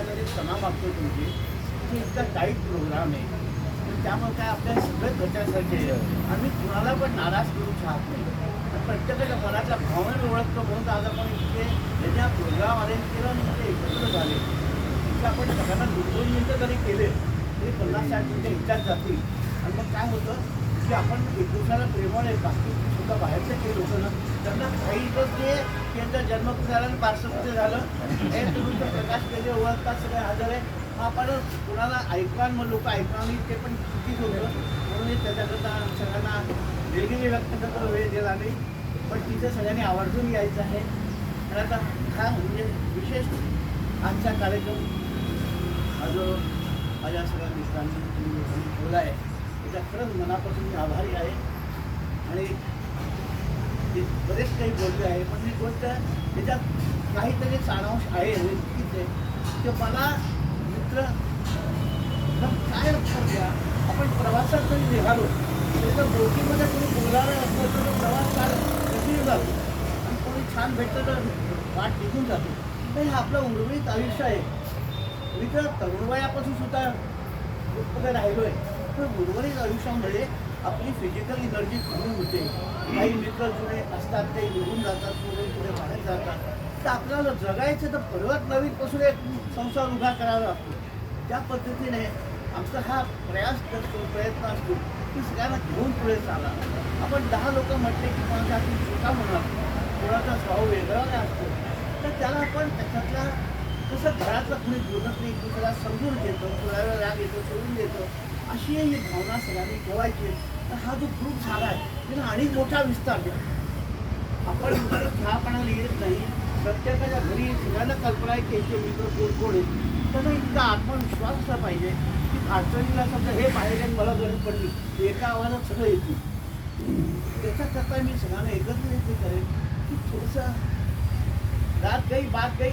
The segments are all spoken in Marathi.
पहिल्यांदा क्षमा मागतो तुमची की इतका टाईट प्रोग्राम आहे. त्यामुळे काय आपल्या सगळं घरच्यासारखे आम्ही कुणाला पण नाराज करू चाहत नाही. प्रत्येकाच्या मनातल्या भावना ओळखतो म्हणून आज आपण इतके ज्या प्रोग्राम अरेंज केलं आणि इथे एकत्र झाले तिथे आपण सगळ्यांना 2-2 मिनिटं जरी केले तरी 50-60 मिनिटं इतक्यात जातील. आणि मग काय होतं की आपण एक दिवसाला प्रेमळ आहे. बाकी सुद्धा बाहेरचे काही लोक ना त्यांना काही तर ते त्यांचा जन्म कुठे झाला आणि बारसं कुठे झालं हे तुम्ही तर प्रकाश केले ओळखतात सगळे हजर आहे. आपण कुणाला ऐकवा मग लोक ऐकणार नाही ते पण चुकीच होतं. म्हणून त्याच्याकरता सगळ्यांना वेगवेगळे व्यक्त करता वेळ दिला नाही. पण तिथे सगळ्यांनी आवर्जून यायचं आहे. आणि आता हा म्हणजे विशेष आजचा कार्यक्रम हा जो माझ्या सगळ्या मित्रांनी तुम्ही लोकांनी ठेवला आहे त्याच्या खरंच मनापासून मी आभारी आहे. आणि बरेच काही बोलले आहे पण ही गोष्ट त्याच्यात काहीतरी सारांश आहे नक्कीच आहे की मला मित्र काय लक्षात घ्या आपण प्रवासात जरी निघालो त्याच्या बोटीमध्ये कोणी बोलायला असलं तर प्रवास काय कधी जातो आणि कोणी छान भेटतं तर वाट निघून जातो. तर हे आपलं उर्वरित आयुष्य आहे. मी तर तरुणवयापासून सुद्धा ग्रुपमध्ये राहिलो आहे. तर उर्वरित आयुष्यामध्ये आपली फिजिकल एनर्जी कमी होते. काही मित्र जुने असतात काही निघून जातात पुढे पुढे बाहेर जातात. तर आपल्याला जगायचं तर परत नवीनपासून एक संसार उभा करावा लागतो. त्या पद्धतीने आमचा हा प्रयत्न असतो की सगळ्यांना घेऊन पुढे चाला. आपण 10 लोक म्हटले की कोणाचा चुका होणार कोणाचा स्वभाव वेगळा असतो तर त्याला आपण त्याच्यातला कसं घरातलं कुणी बोलत नाही दुसऱ्याला समजून घेतो कुणाला राग येतो सोडून देतो अशी ही भावना सगळ्यांनी ठेवायची. तर हा जो ग्रुप झाला आहे त्याला आणि मोठा विस्तार द्या. आपण चहापणाला येत नाही. प्रत्येकाच्या घरी सगळ्यांना कल्पना आहे की याचे मित्र कोण कोण आहेत. त्याचा इतका आत्मविश्वास असला पाहिजे की अडचणीला समजा हे बाहेर मला गरज पडली एका आवाजात सगळं येतील. त्याच्याकरता मी सगळ्यांना एकत्र करेन की थोडंसं रात गई बात गई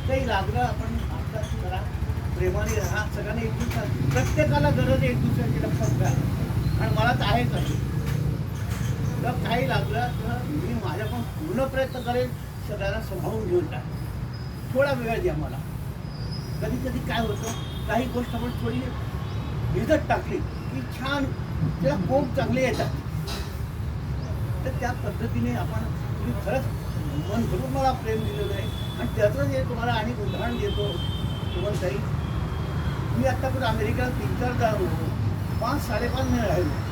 काही लागलं आपण अभ्यास करा प्रेमाने राहा सगळ्यांनी एक दुसऱ्या प्रत्येकाला गरज आहे एक दुसऱ्याची लक्षात घ्या. आणि मला तर आहेच आहे. तर काही लागलं तर मी माझ्या पण पूर्ण प्रयत्न करेन सगळ्यांना सांभाळून घेऊन टाक. थोडा वेळ द्या मला. कधी कधी काय होतं काही गोष्ट आपण थोडी भिजत टाकली की छान त्याला कोंब चांगले येतात. तर त्या पद्धतीने आपण तुम्ही खरंच मन भरून मला प्रेम दिलेलं आहे. आणि त्याचं जे तुम्हाला आणि उदाहरण देतो तुम्हाला ताई मी आत्तापर्यंत अमेरिकेला 3-4 5-5.5 महिने राहिलो.